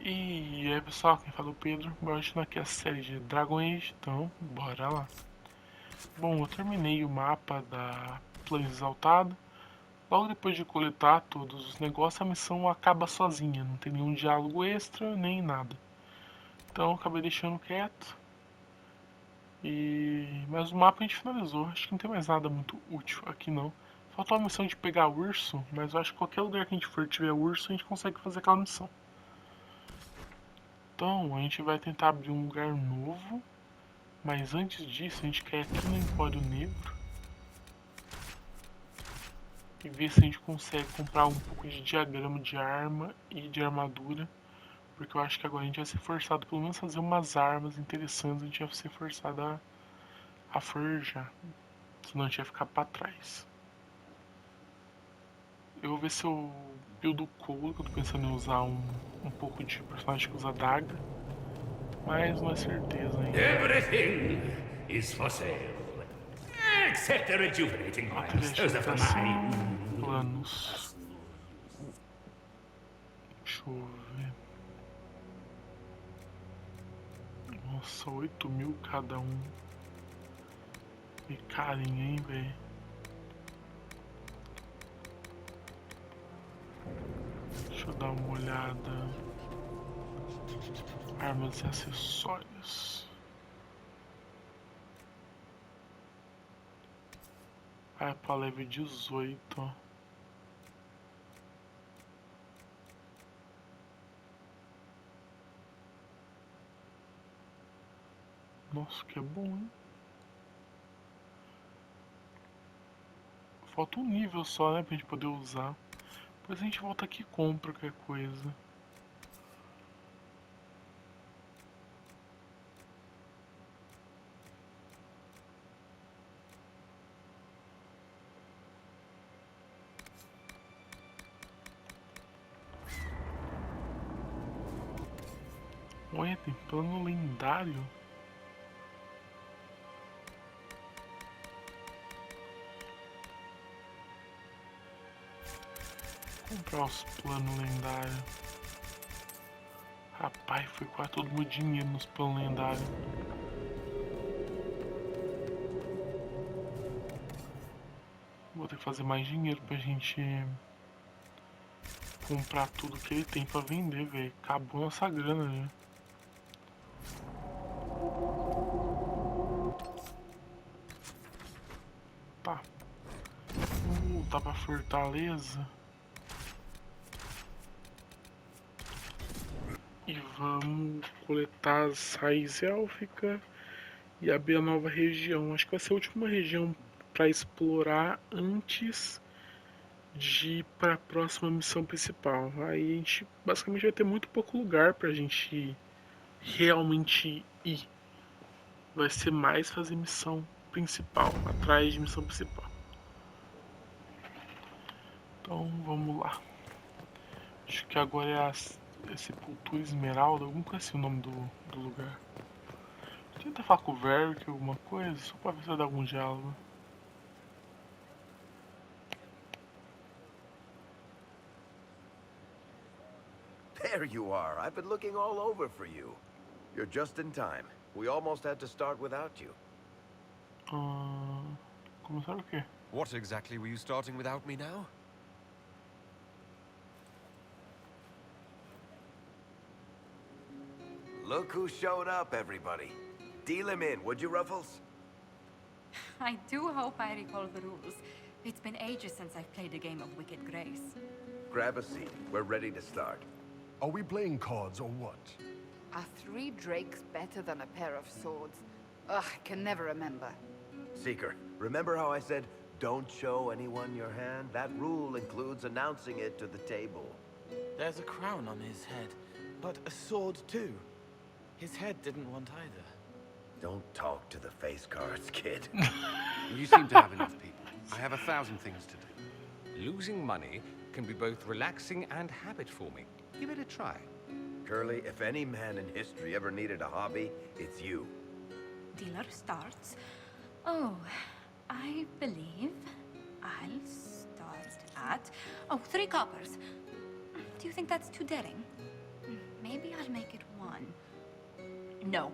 E aí pessoal, quem fala é o Pedro, continuando aqui a série de Dragon Age, então bora lá. Bom, eu terminei o mapa da Planície Exaltada. Logo depois de coletar todos os negócios, a missão acaba sozinha, não tem nenhum diálogo extra, nem nada. Então eu acabei deixando quieto. Mas o mapa a gente finalizou, acho que não tem mais nada muito útil aqui não. Faltou a missão de pegar urso, mas eu acho que qualquer lugar que a gente for tiver urso, a gente consegue fazer aquela missão. Então a gente vai tentar abrir um lugar novo. Mas antes disso, a gente quer ir aqui no Empório Negro e ver se a gente consegue comprar um pouco de diagrama de arma e de armadura. Porque eu acho que agora a gente vai ser forçado pelo menos a fazer umas armas interessantes. A gente vai ser forçado a forjar. Senão a gente vai ficar pra trás. Eu vou ver se eu build o Cole, que eu tô pensando em usar um pouco de personagem que usa daga. Mas não é certeza ainda. Everything is for sale. Except the rejuvenating Bateria oils. de Those are for habitação, my... planos. Deixa eu ver. Nossa, 8.000 cada um. Que carinho, hein, velho. Deixa eu dar uma olhada. Armas e acessórios. Vai pra level 18. Nossa, que é bom, hein? Falta um nível só, né, pra gente poder usar. Depois a gente volta aqui e compra qualquer coisa. Olha, tem plano lendário. Vou comprar os planos lendários. Rapaz, foi quase todo o meu dinheiro nos planos lendários. Vou ter que fazer mais dinheiro pra gente comprar tudo que ele tem pra vender, velho. Acabou nossa grana, né? Tá. Vamos voltar pra fortaleza. E vamos coletar as raízes élficas e abrir a nova região. Acho que vai ser a última região para explorar antes de ir para a próxima missão principal. Aí a gente basicamente vai ter muito pouco lugar pra gente realmente ir. Vai ser mais fazer missão principal, atrás de missão principal. Então vamos lá. Acho que agora é a Sepultura Esmeralda, algum coisa assim o nome do lugar. Tenta falar com o Varric alguma coisa, só pra ver se vai dar algum diálogo. There you are. I've been looking all over for you. You're just in time. We almost had to start without you. Começar o quê? What exactly were you starting without me now? Look who showed up, everybody. Deal him in, would you, Ruffles? I do hope I recall the rules. It's been ages since I've played a game of Wicked Grace. Grab a seat. We're ready to start. Are we playing cards or what? Are 3 drakes better than a pair of swords? Ugh, I can never remember. Seeker, remember how I said, don't show anyone your hand? That rule includes announcing it to the table. There's a crown on his head, but a sword too. His head didn't want either. Don't talk to the face cards, kid. You seem to have enough people. I have 1,000 things to do. Losing money can be both relaxing and habit forming. Give it a try. Curly, if any man in history ever needed a hobby, it's you. Dealer starts. Oh, I believe I'll start at... Oh, 3 coppers. Do you think that's too daring? Maybe I'll make it 1. No.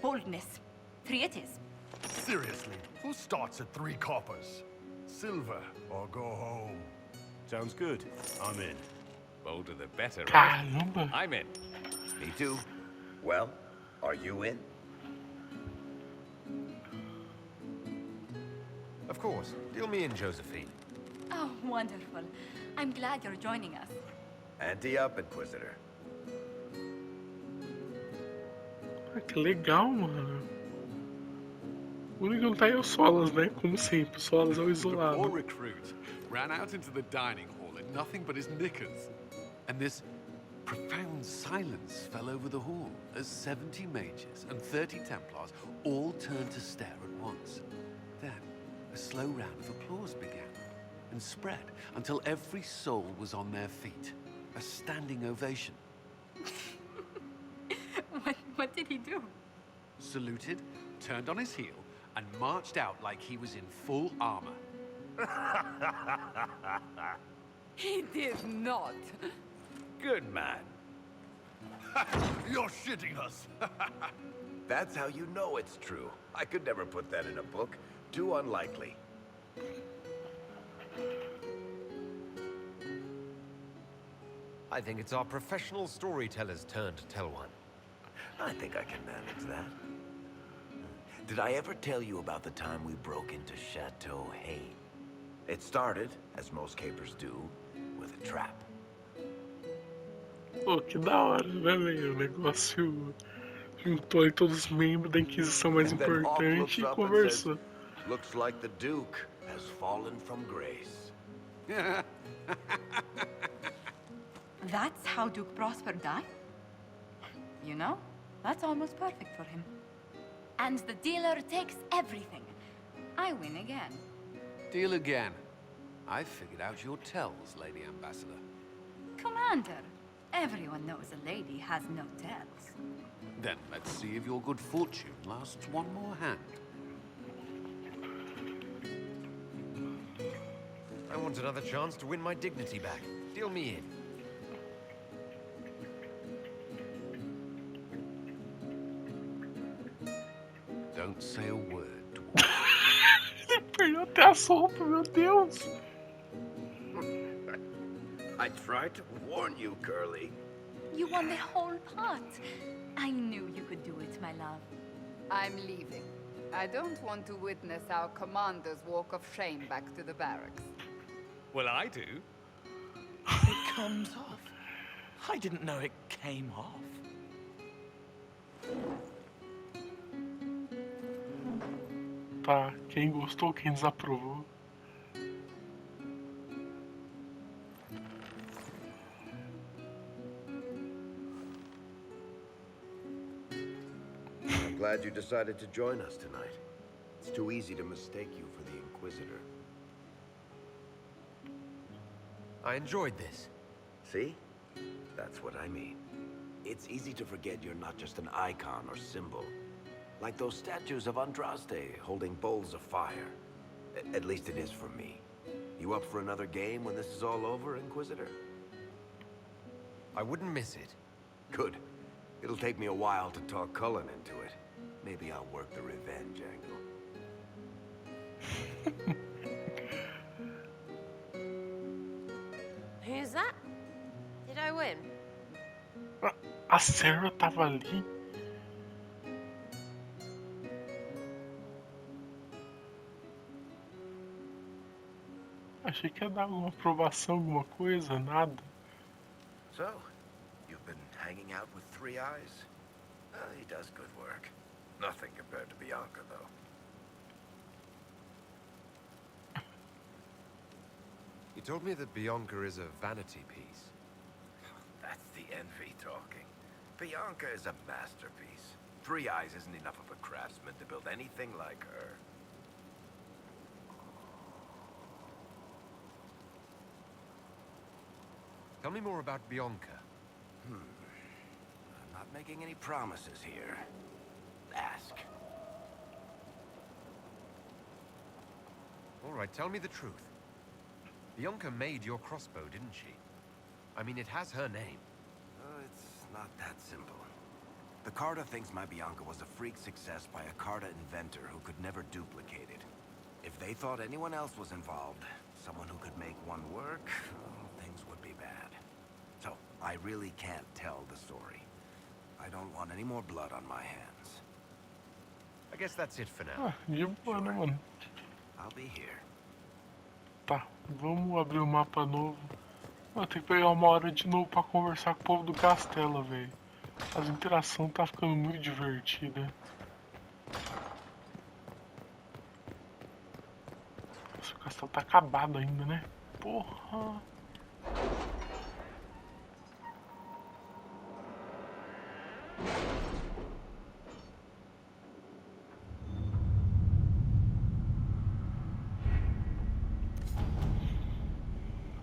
Boldness. 3 it is. Seriously, who starts at 3 coppers? Silver or go home? Sounds good. I'm in. Bolder the better, right? Caramba! I'm in. Me too. Well, are you in? Of course. Deal me in, Josephine. Oh, wonderful. I'm glad you're joining us. Ante up, Inquisitor. Ah, que legal, mano. O único que não tá aí é o Solas, né? Como sempre, o Solas é o The poor isolado. recruit ran out into the dining hall in nothing but his knickers. And this profound silence fell over the hall as 70 mages and 30 Templars all turned to stare at once. Then, a slow round of applause began and spread until every soul was on their feet. A standing ovation. What did he do? Saluted, turned on his heel, and marched out like he was in full armor. He did not. Good man. You're shitting us. That's how you know it's true. I could never put that in a book. Too unlikely. I think it's our professional storyteller's turn to tell one. I think I can manage that. Did I ever tell you about the time we broke into Chateau Hain? It started, as most capers do, with a trap. Pô, que da hora, né, velho? O negócio juntou aí todos os membros da Inquisição mais And then Hawk importante looks e up and conversou. says, "Looks like the Duke has fallen from grace." That's how Duke Prosper died? You know, that's almost perfect for him. And the dealer takes everything. I win again. Deal again. I figured out your tells, Lady Ambassador. Commander, everyone knows a lady has no tells. Then let's see if your good fortune lasts one more hand. I want another chance to win my dignity back. Deal me in. Don't say a word. Ele perdeu até a sopa, meu Deus! I tried to warn you, Curly. You won the whole pot. I knew you could do it, my love. I'm leaving. I don't want to witness our commander's walk of shame back to the barracks. Well, I do. It comes off. I didn't know it came off. Tá, quem gostou, quem desaprovou. I'm glad you decided to join us tonight. It's too easy to mistake you for the Inquisitor. I enjoyed this. See? That's what I mean. It's easy to forget you're not just an icon or symbol. Like those statues of Andraste holding bowls of fire. At least it is for me. You up for another game when this is all over, Inquisitor? I wouldn't miss it. Good. It'll take me a while to talk Cullen into it. Maybe I'll work the revenge angle. Who's that? Did I win? A Sarah tava ali. Achei que ia dar alguma aprovação, alguma coisa, nada. So, you've been hanging out with Three Eyes? He does good work. Nothing compared to Bianca, though. You told me that Bianca is a vanity piece. That's the envy talking. Bianca is a masterpiece. Three Eyes isn't enough of a craftsman to build anything like her. Tell me more about Bianca. I'm not making any promises here. Ask. All right, tell me the truth. Bianca made your crossbow, didn't she? I mean, it has her name. It's not that Carta thinks my Bianca was a freak success by a Carta inventor who could never duplicate it. If they thought anyone else was involved, someone who could make one work, things would be bad. So, I really can't tell the story. I don't want any more blood on my hands. I guess that's it for now. Ah, de boa, né, mano? I'll be here. Tá, vamos abrir o mapa novo. Eu tenho que pegar uma hora de novo pra conversar com o povo do castelo, velho. As interações tá ficando muito divertida. Nossa, o castelo tá acabado ainda, né? Porra!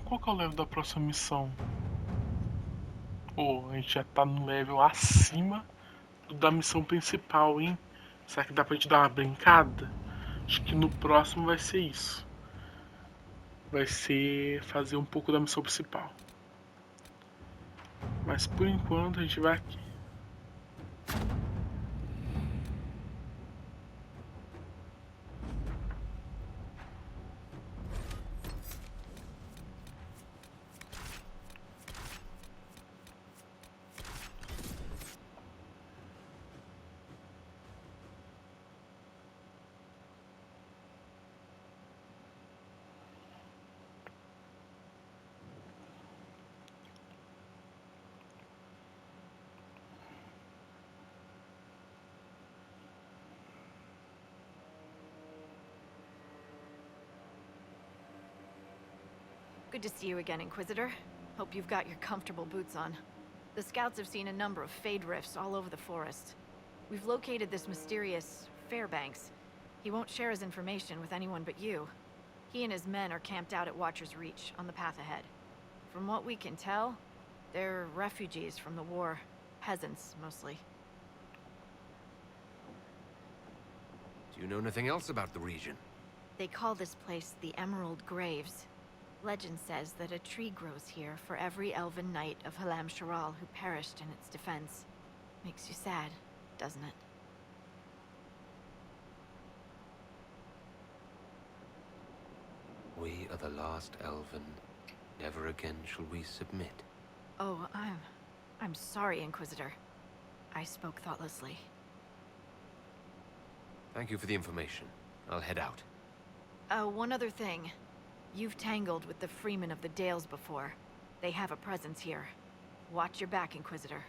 Qual que é o level da próxima missão? Oh, a gente já tá no level acima da missão principal, hein? Será que dá pra gente dar uma brincada? Acho que no próximo vai ser isso. Vai ser fazer um pouco da missão principal. Mas por enquanto a gente vai aqui. Good to see you again, Inquisitor. Hope you've got your comfortable boots on. The scouts have seen a number of Fade rifts all over the forest. We've located this mysterious Fairbanks. He won't share his information with anyone but you. He and his men are camped out at Watcher's Reach, on the path ahead. From what we can tell, they're refugees from the war. Peasants, mostly. Do you know anything else about the region? They call this place the Emerald Graves. Legend says that a tree grows here for every elven knight of Halam Sharal who perished in its defense. Makes you sad, doesn't it? We are the last elven. Never again shall we submit. Oh, I'm sorry, Inquisitor. I spoke thoughtlessly. Thank you for the information. I'll head out. One other thing. You've tangled with the Freemen of the Dales before. They have a presence here. Watch your back, Inquisitor.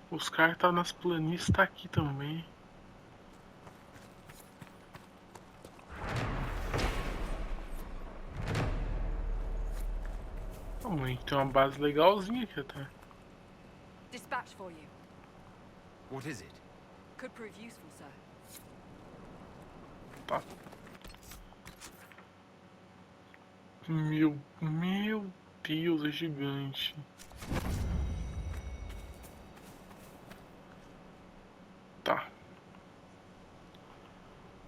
Os caras tá nas planícies, tá aqui também. Mãe, tem uma base legalzinha aqui até. Dispatch for you. What is it? Could prove useful, sir. Tá. Meu Deus, é gigante. Tá.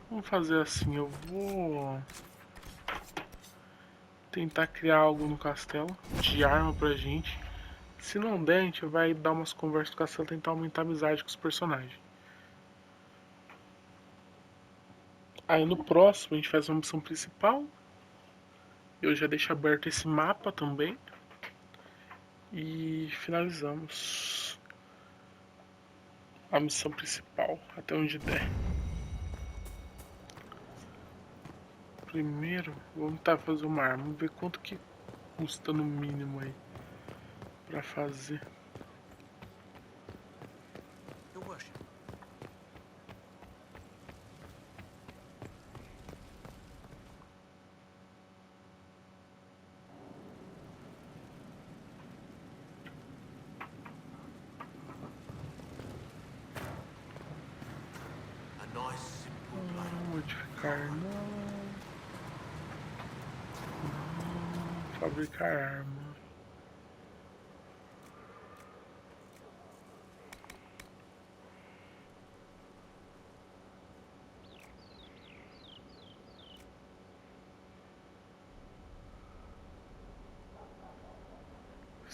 Vamos fazer assim, eu vou tentar criar algo no castelo de arma pra gente. Se não der, a gente vai dar umas conversas no castelo, tentar aumentar a amizade com os personagens. Aí no próximo a gente faz uma missão principal. Eu já deixo aberto esse mapa também. E finalizamos a missão principal, até onde der. Primeiro, vamos tentar fazer uma arma. Vamos ver quanto que custa no mínimo aí pra fazer. Modificar não. Fabricar arma.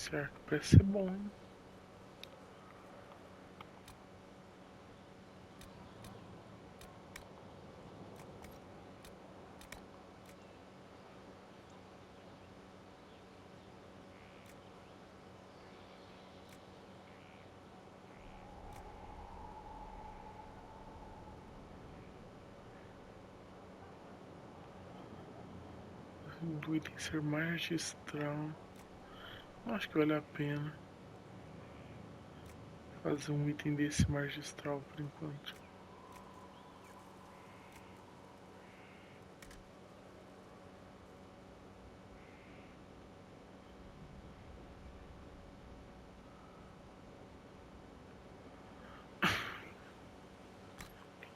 Esse arco parece ser bom. Do item ser magistral. Acho que vale a pena fazer um item desse magistral por enquanto.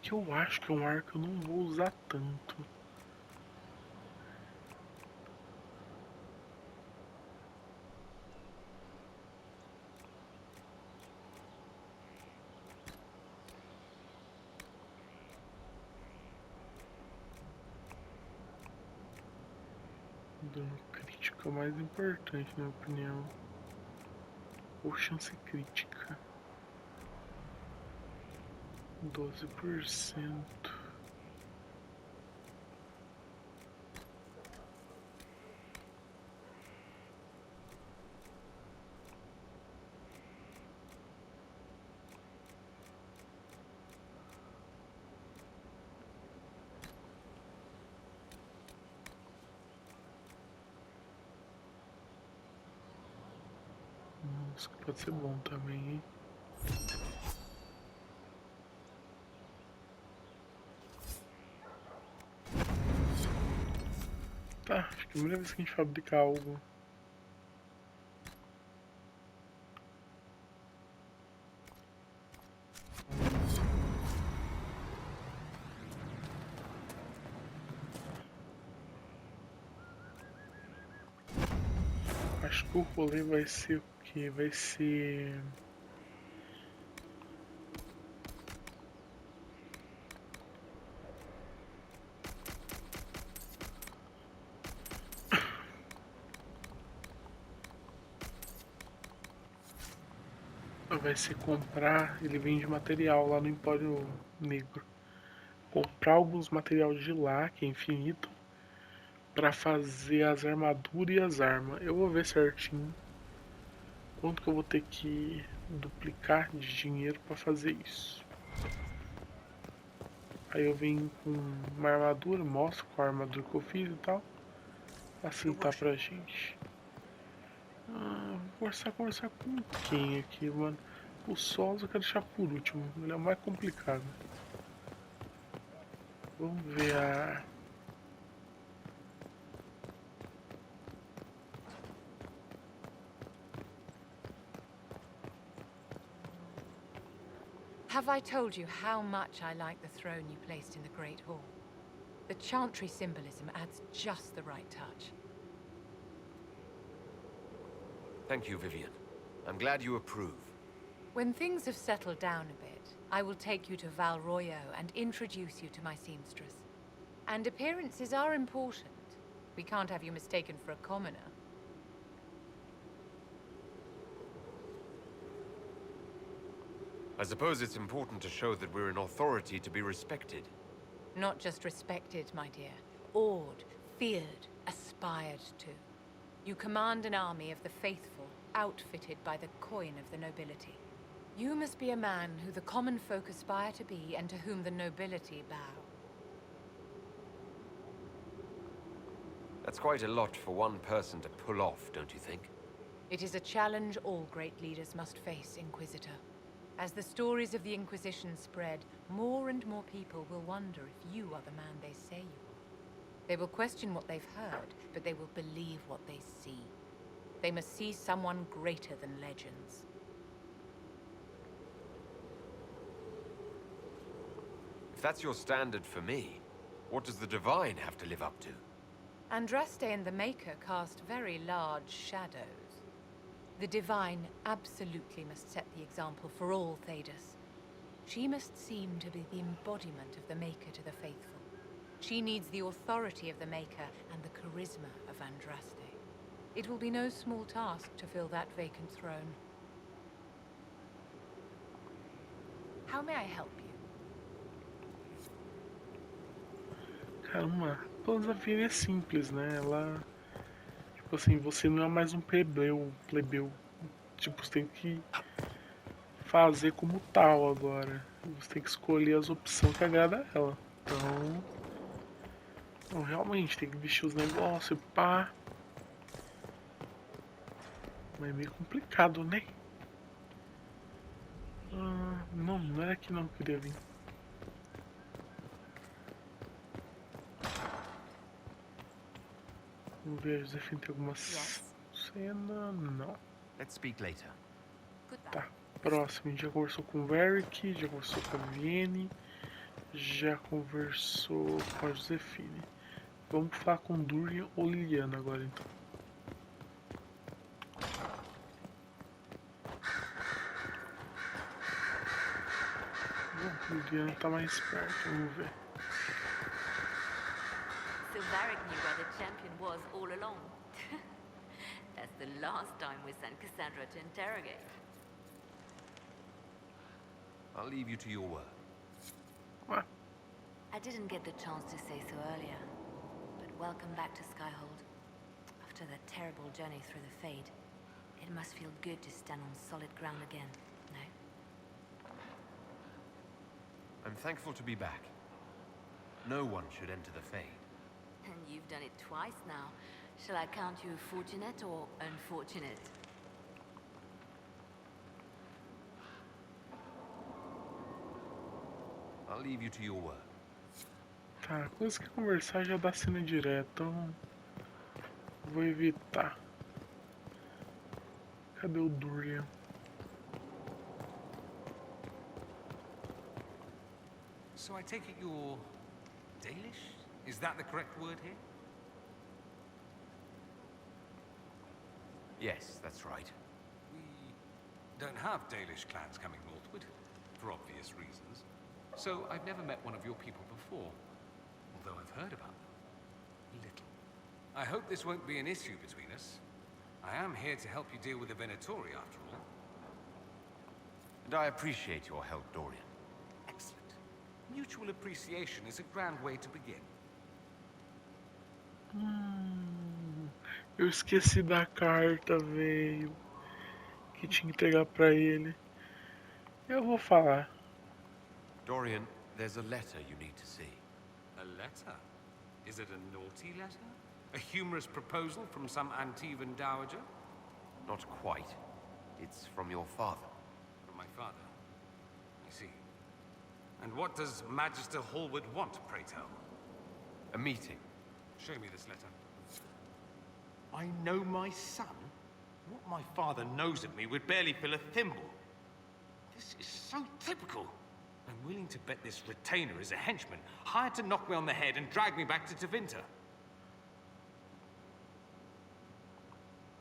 Que eu acho que é um arco que eu não vou usar tanto. Dano crítico é o mais importante, na minha opinião. Ou chance crítica. 12%. Isso pode ser bom também, hein? Tá, acho que é a primeira vez que a gente fabrica algo. Acho que o rolê vai ser o quê? Vai ser... Vai ser comprar, ele vende material lá no Empório Negro. Comprar alguns materiais de lá, que é infinito, pra fazer as armaduras e as armas. Eu vou ver certinho quanto que eu vou ter que duplicar de dinheiro pra fazer isso. Aí eu venho com uma armadura, mostro qual a armadura que eu fiz e tal. Facilitar pra gente. Vou conversar com quem aqui, mano? O Sols eu quero deixar por último, ele é o mais complicado. Vamos ver a... Have I told you how much I like the throne you placed in the Great Hall? The chantry symbolism adds just the right touch. Thank you, Vivian. I'm glad you approve. When things have settled down a bit, I will take you to Val Royo and introduce you to my seamstress. And appearances are important. We can't have you mistaken for a commoner. I suppose it's important to show that we're an authority to be respected. Not just respected, my dear. Awed, feared, aspired to. You command an army of the faithful, outfitted by the coin of the nobility. You must be a man who the common folk aspire to be and to whom the nobility bow. That's quite a lot for one person to pull off, don't you think? It is a challenge all great leaders must face, Inquisitor. As the stories of the Inquisition spread, more and more people will wonder if you are the man they say you are. They will question what they've heard, but they will believe what they see. They must see someone greater than legends. If that's your standard for me, what does the Divine have to live up to? Andraste and the Maker cast very large shadows. The Divine absolutely must set the example for all Thedas. She must seem to be the embodiment of the Maker to the faithful. She needs the authority of the Maker and the charisma of Andraste. It will be no small task to fill that vacant throne. How may I help you? Caramba, a Vienne é simples, né? Ela... Tipo assim, você não é mais um plebeu. Tipo, você tem que fazer como tal agora. Você tem que escolher as opções que agrada a ela. Então realmente, tem que vestir os negócios, pá. Mas é meio complicado, né? Não era aqui não que eu queria vir. Vamos ver, Josefina, tem alguma cena? Não. Let's speak later. Tá, próximo. A gente já conversou com o Varric, já conversou com a Vienne, já conversou com a Josefine. Vamos falar com Durian ou Liliana agora, então. Bom, Liliana tá mais perto, vamos ver. So Varric knew where the champion was all along. That's the last time we sent Cassandra to interrogate. I'll leave you to your work. What? I didn't get the chance to say so earlier, but welcome back to Skyhold. After that terrible journey through the Fade, it must feel good to stand on solid ground again, no? I'm thankful to be back. No one should enter the Fade. And you've done it twice now. Shall I count you fortunate or unfortunate? I'll leave you to your work. Tá, coisa que conversar já dá cena direta, então vou evitar. Cadê o Durian? So I take it you're Dalish? Is that the correct word here? Yes, that's right. We don't have Dalish clans coming northward, for obvious reasons. So I've never met one of your people before, although I've heard about them. Little. I hope this won't be an issue between us. I am here to help you deal with the Venatori, after all. And I appreciate your help, Dorian. Excellent. Mutual appreciation is a grand way to begin. Eu esqueci da carta, velho. Que tinha que entregar pra ele. Eu vou falar. Dorian, there's a letter you need to see. A letter? Is it a naughty letter? A humorous proposal from some Antivan dowager? Not quite. It's from your father. From my father? I see. And what does Magister Hallward want, pray tell? A meeting. Show me this letter. I know my son? What my father knows of me would barely fill a thimble. This is so typical. I'm willing to bet this retainer is a henchman, hired to knock me on the head and drag me back to Tevinter.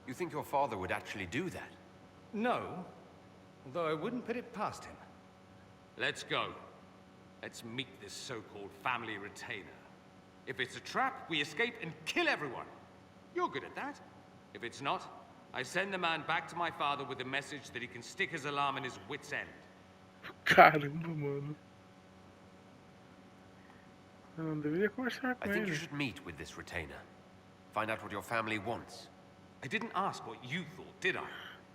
You think your father would actually do that? No, although I wouldn't put it past him. Let's go. Let's meet this so-called family retainer. If it's a trap, we escape and kill everyone. You're good at that. If it's not, I send the man back to my father with the message that he can stick his alarm in his wit's end. Caramba, mano. Eu não deveria conversar com I think ele. you should meet with this retainer. Find out what your family wants. I didn't ask what you thought, did I?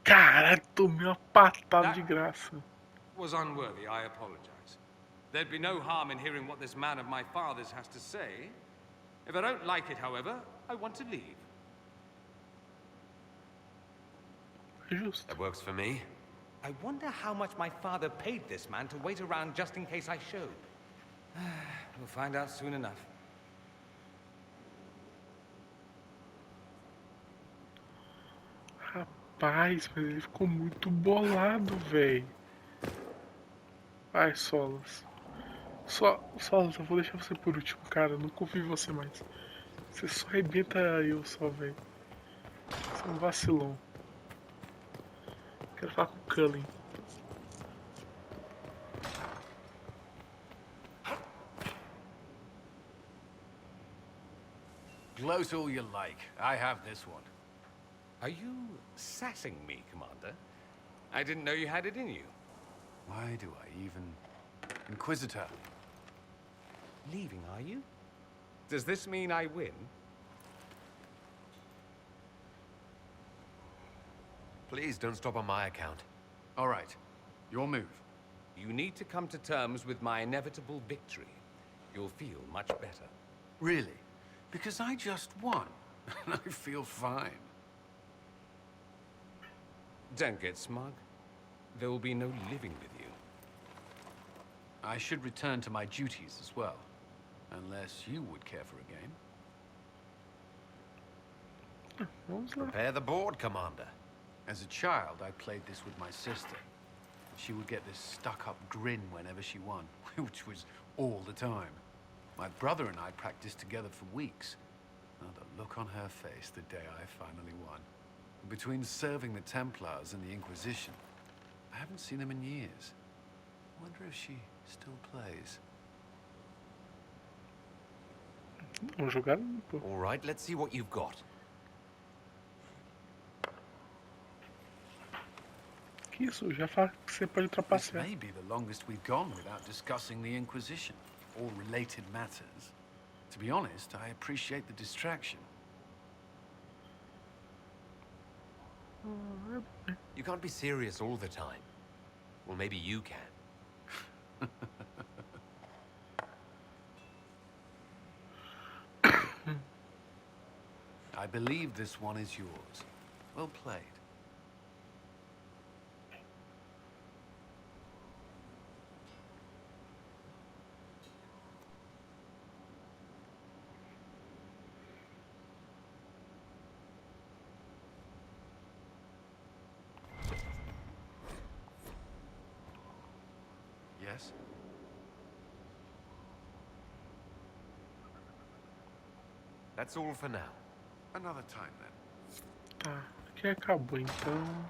Caralho, tomei uma patada de graça. Was unworthy, I apologize. There'd be no harm in hearing what this man of my father's has to say. If I don't like it, however, I want to leave. Justo. That works for me. I wonder how much my father paid this man to wait around just in case I showed. We'll find out soon enough. Rapaz, mas ele ficou muito bolado, velho. Vai, Solas. Solas, eu vou deixar você por último, cara. Eu não confio em você mais. Você só arrebenta eu só, velho. Você é um vacilão. Quero falar com o Cullen. Gloat all you like. I have this one. Are you sassing me, Commander? I didn't know you had it in you. Why do I even... Inquisitor. Leaving, are you? Does this mean I win? Please don't stop on my account. All right. Your move. You need to come to terms with my inevitable victory. You'll feel much better. Really? Because I just won. And I feel fine. Don't get smug. There will be no living with you. I should return to my duties as well. Unless you would care for a game. Prepare the board, Commander. As a child, I played this with my sister. She would get this stuck-up grin whenever she won, which was all the time. My brother and I practiced together for weeks. Oh, the look on her face the day I finally won. Between serving the Templars and the Inquisition, I haven't seen them in years. I wonder if she still plays. All right, let's see what you've got. Que isso? Já fala que você pode This trapacear. may be the longest we've gone without discussing the Inquisition, or related matters. To be honest, I appreciate the distraction. You can't be serious all the time. Well, maybe you can. I believe this one is yours. Well played. Yes? That's all for now. Another time, then. Tá, aqui acabou então.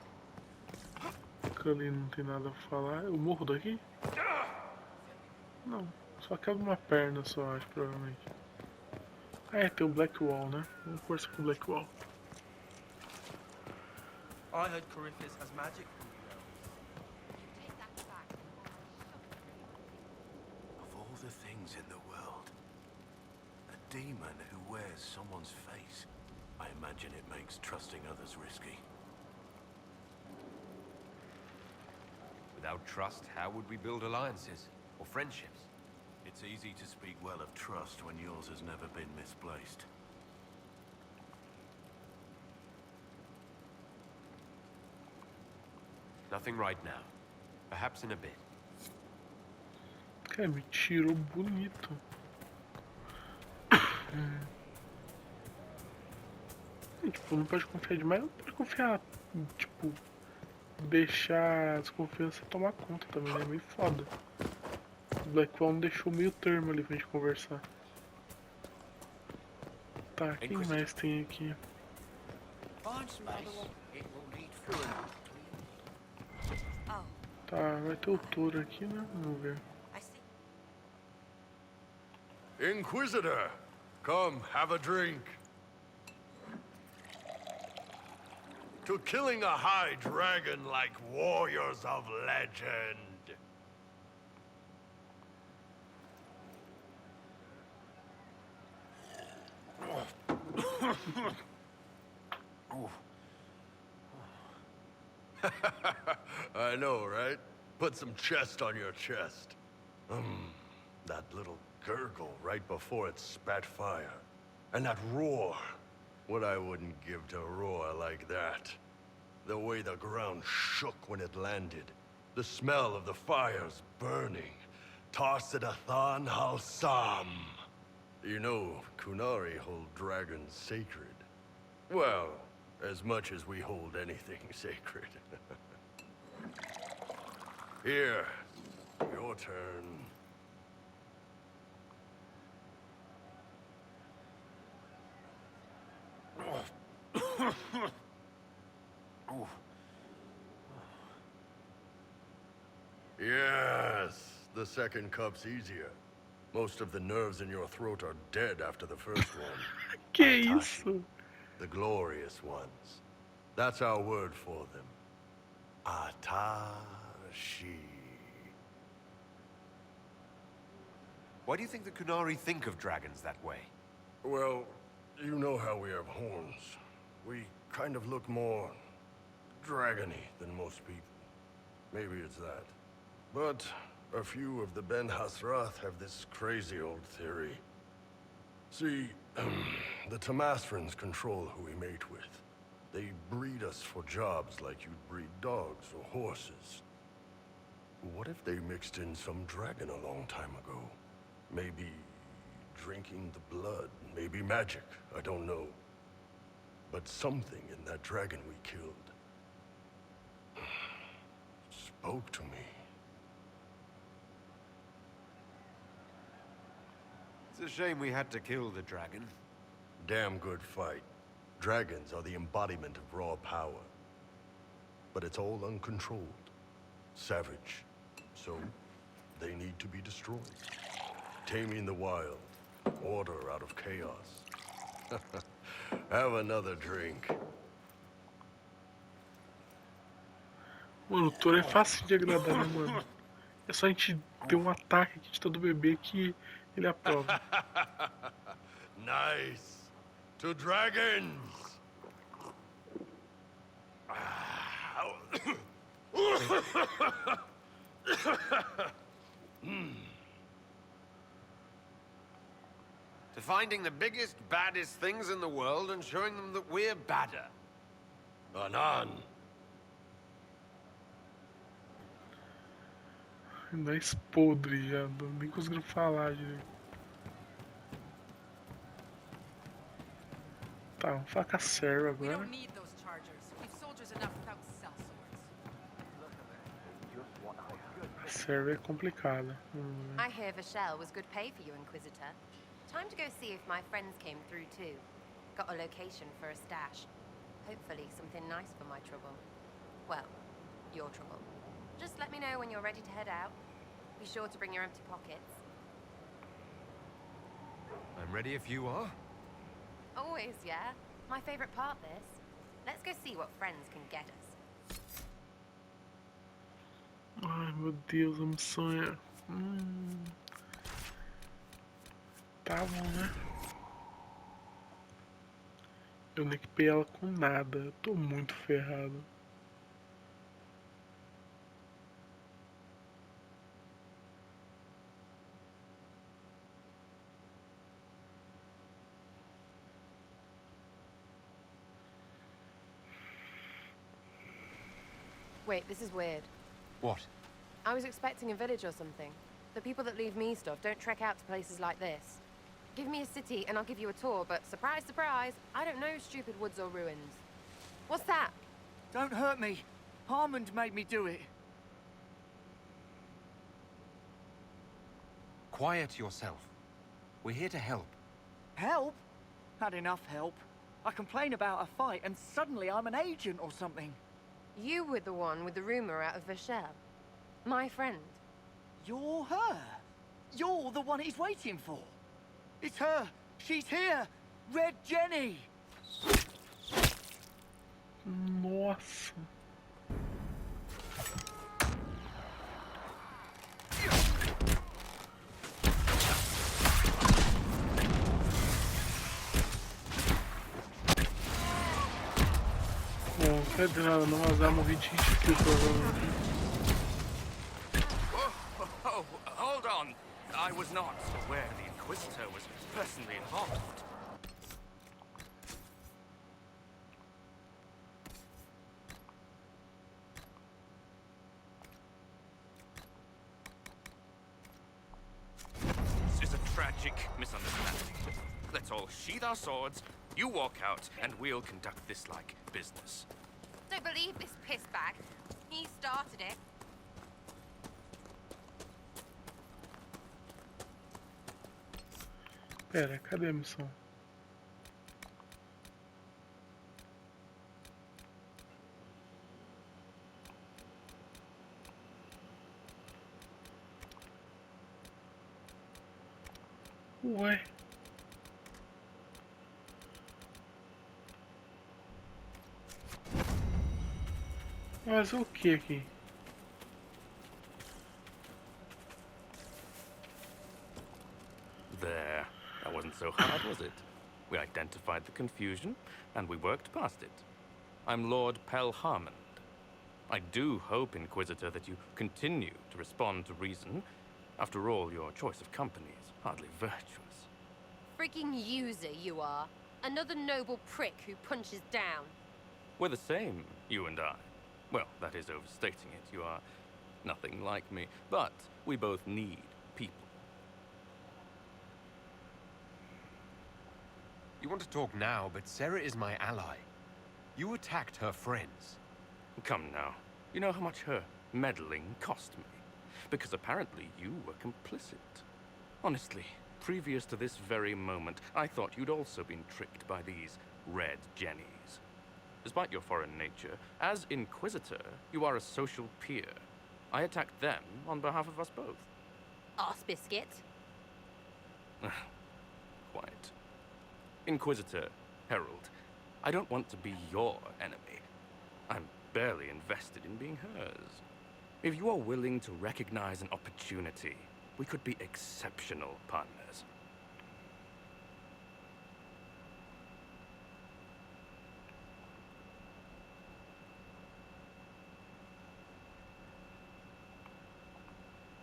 Ali não tem nada a falar. Eu morro daqui? Não, só quebra uma perna só, acho, provavelmente. Ah, é, tem o Black Wall, né? Vamos conversar com o Black Wall. I heard Coryphus has magic. Of all the things in the world, a demon who wears someone's face. I imagine it makes trusting others risky. Without trust, how would we build alliances or friendships? It's easy to speak well of trust when yours has never been misplaced. Nothing right now. Perhaps in a bit. Cara, me tirou bonito. E, tipo, não pode confiar demais, não pode confiar, tipo, deixar a desconfiança tomar conta também, né? É meio foda. O Blackwell não deixou meio termo ali pra gente conversar. Tá, quem mais tem aqui? Tá, vai ter o touro aqui, né? Vamos ver. Inquisitor, come have a drink. To killing a high dragon like warriors of legend. I know, right? Put some chest on your chest. That little gurgle right before it spat fire. And that roar. What I wouldn't give to roar like that. The way the ground shook when it landed. The smell of the fires burning. Tarsidathan Halsam. You know, Kunari hold dragons sacred. Well, as much as we hold anything sacred. Here, your turn. Yes, the second cup's easier. Most of the nerves in your throat are dead after the first one. Que isso? The glorious ones. That's our word for them. Atashi. Why do you think the Kunari think of dragons that way? Well, you know how we have horns. We kind of look more dragony than most people. Maybe it's that. But a few of the Ben Hasrath have this crazy old theory. See, the Tamasrans control who we mate with. They breed us for jobs like you'd breed dogs or horses. What if they mixed in some dragon a long time ago? Maybe drinking the blood, maybe magic, I don't know. But something in that dragon we killed spoke to me. It's a shame we had to kill the dragon. Damn good fight. Dragons are the embodiment of raw power. But it's all uncontrolled. Savage. So, they need to be destroyed. Taming the wild. Order out of chaos. Have another drink. Mano, o touro é fácil de agradar, né, mano? É só a gente ter um ataque aqui de todo bebê que ele aprova. Nice. To dragons! To finding the biggest, baddest things in the world and showing them that we're badder. Anan. Ainda é podre já, nem conseguindo falar direito. Tá, vamos falar com a Sarah We agora. don't need those chargers. We've soldiers enough without cell swords. A Sarah é complicada. I hear Vashel was good pay for you, Inquisitor. Time to go see if my friends came through too. Got a location for a stash. Hopefully something nice for my trouble. Well, your trouble. Just let me know when you're ready to head out. Be sure to bring your empty pockets. I'm ready if you are. Always, yeah. My favorite part, this. Let's go see what friends can get us. Ai, meu Deus, a missão é... Tá bom, né? Eu não equipei ela com nada. Eu tô muito ferrado. Wait, this is weird. What? I was expecting a village or something. The people that leave me stuff don't trek out to places like this. Give me a city and I'll give you a tour, but surprise, surprise, I don't know stupid woods or ruins. What's that? Don't hurt me. Harmond made me do it. Quiet yourself. We're here to help. Help? Had enough help. I complain about a fight and suddenly I'm an agent or something. You were the one with the rumor out of Vashel. My friend. You're her. You're the one he's waiting for. It's her. She's here. Red Jenny. Nossa. Bom, não quer dizer nada não, azar, morri de skill provavelmente. Oh, hold on. I was not aware the Inquisitor was personally involved. This is a tragic misunderstanding. Let's all sheathe our swords, you walk out, and we'll conduct this like business. Don't believe this piss bag. He started it. Pera, cadê a missão? Ué? Mas o que aqui? There. That wasn't so hard, was it? We identified the confusion, and we worked past it. I'm Lord Pelharmond. I do hope, Inquisitor, that you continue to respond to reason. After all, your choice of company is hardly virtuous. Freaking user you are. Another noble prick who punches down. We're the same, you and I. Well, that is overstating it. You are nothing like me. But we both need people. You want to talk now, but Sarah is my ally. You attacked her friends. Come now. You know how much her meddling cost me. Because apparently you were complicit. Honestly, previous to this very moment, I thought you'd also been tricked by these red jennies. Despite your foreign nature, as Inquisitor, you are a social peer. I attacked them on behalf of us both. Arse biscuit. Quite. Inquisitor, Herald, I don't want to be your enemy. I'm barely invested in being hers. If you are willing to recognize an opportunity, we could be exceptional partners.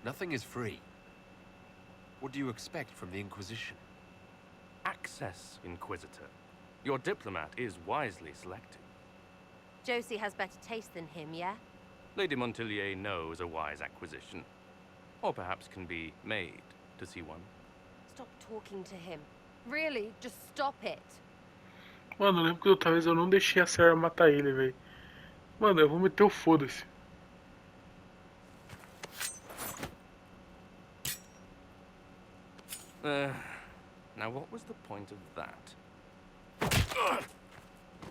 Nothing is free. What do you expect from the Inquisition? Access, Inquisitor. Your diplomat is wisely selected. Josie has better taste than him, yeah? Lady Montillier knows a wise acquisition. Or perhaps can be made to see one. Stop talking to him. Really, just stop it. Mano, eu lembro que outra vez eu não deixei a Sarah matar ele, velho. Mano, eu vou meter o foda-se. Now what was the point of that?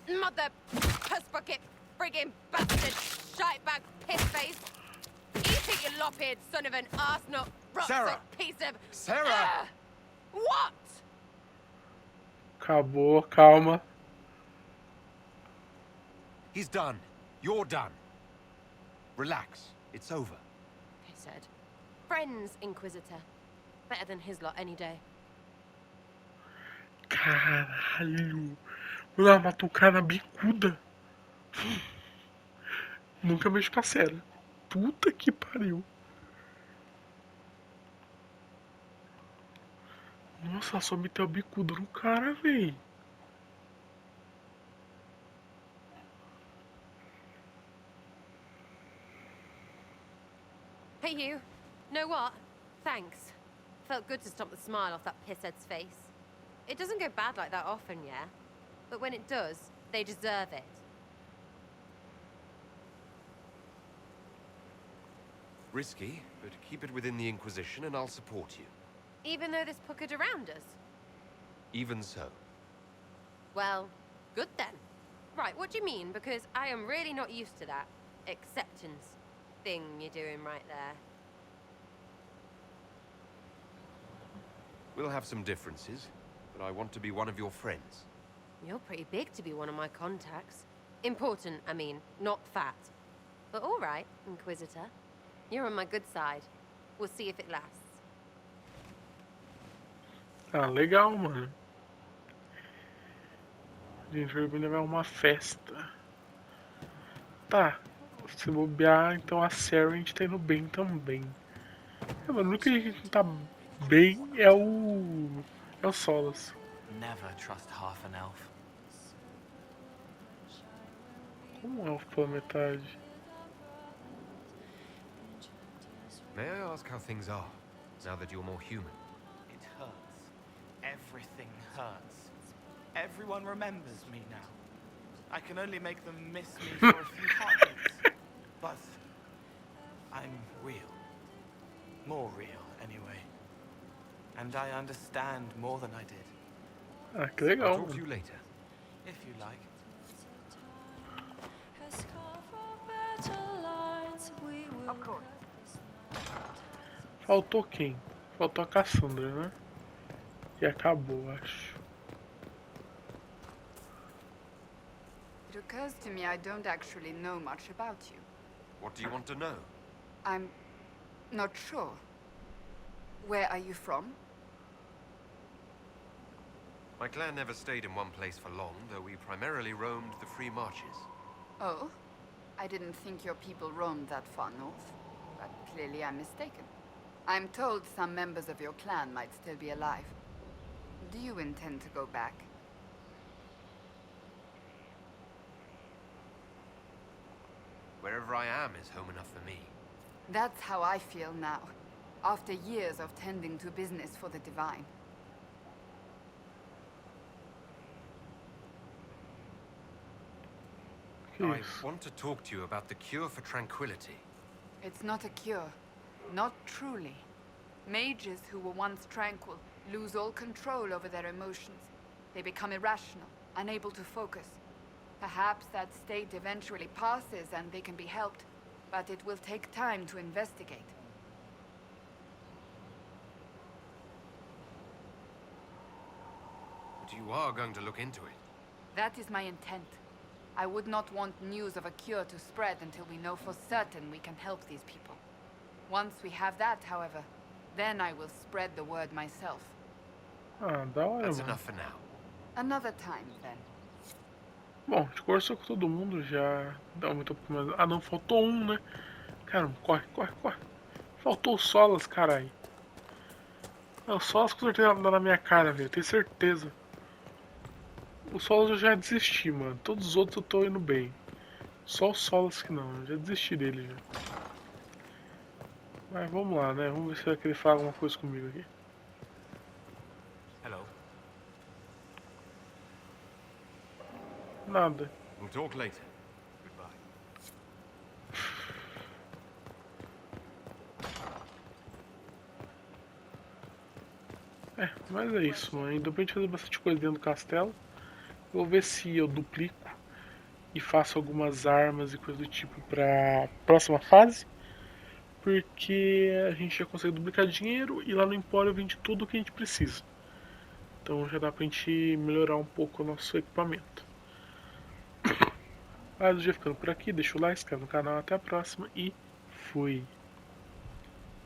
Mother puss bucket, friggin' bastard, shitebag pissface. Eat it, you lop-eared son of an arsenal, Sarah! piece of... Sarah! What? Acabou, calma. He's done. You're done. Relax. It's over. He said. Friends, Inquisitor. Better than his lot any day. Caralho. Mano, ela matou o cara na bicuda. Nunca mexo com a Sarah. Puta que pariu. Nossa, ela só meteu a bicuda no cara, véi. Hey, you. Know what? Thanks. Felt good to stomp the smile off that pisshead's face. It doesn't go bad like that often, yeah? But when it does, they deserve it. Risky, but keep it within the Inquisition and I'll support you. Even though this puckered around us? Even so. Well, good then. Right, what do you mean? Because I am really not used to that acceptance thing you're doing right there. We'll have some differences, but I want to be one of your friends. You're pretty big to be one of my contacts. Important, I mean, not fat. But all right, Inquisitor. You're on my good side. We'll see if it lasts. Ah, legal, mano. A gente vai levar uma festa. Tá. Se bobear, então a Sarah a gente tá indo bem também. Mano, o único que a gente tá bem é o Solas. Never trust half an elf. Um elfo pela metade. May I ask how things are, now that you're more human? It hurts. Everything hurts. Everyone remembers me now. I can only make them miss me for a few heartbeats. But I'm real. More real, anyway. And I understand more than I did. Ah, que legal. I'll talk to you later. If you like. Of course. Faltou quem? Faltou a Cassandra, né? E acabou, acho. It'll occurs to me I don't actually know much about you. What do you want to know? I'm not sure. Where are you from? My clan never stayed in one place for long, though we primarily roamed the free marches. Oh? I didn't think your people roamed that far north. But clearly I'm mistaken. I'm told some members of your clan might still be alive. Do you intend to go back? Wherever I am is home enough for me. That's how I feel now, after years of tending to business for the Divine. I want to talk to you about the cure for tranquility. It's not a cure. Not truly. Mages who were once tranquil lose all control over their emotions. They become irrational, unable to focus. Perhaps that state eventually passes and they can be helped, but it will take time to investigate. But you are going to look into it. That is my intent. I would not want news of a cure to spread until we know for certain we can help these people. Once we have that, however, then I will spread the word myself. Ah, da hora, That's mano. enough for now. Another time, then. Bom, a gente conversou com todo mundo, já dá muito. Ah, não, faltou um, né? Caramba, corre, corre, corre. Faltou o Solas, caralho. Não, o Solas com certeza dá na minha cara, velho, tenho certeza. O Solas eu já desisti, mano. Todos os outros eu tô indo bem. Só o Solas que não, eu já desisti dele já. Mas vamos lá, né? Vamos ver se vai querer falar alguma coisa comigo aqui. Hello. Nada. We'll talk later. Goodbye. É, mas é isso, mano. Ainda bem de fazer bastante coisa dentro do castelo. Vou ver se eu duplico e faço algumas armas e coisa do tipo pra próxima fase. Porque a gente já consegue duplicar dinheiro e lá no Empório vende tudo o que a gente precisa. Então já dá pra gente melhorar um pouco o nosso equipamento. Mas eu já ficando por aqui, deixa o like, se inscreve no canal, até a próxima e fui!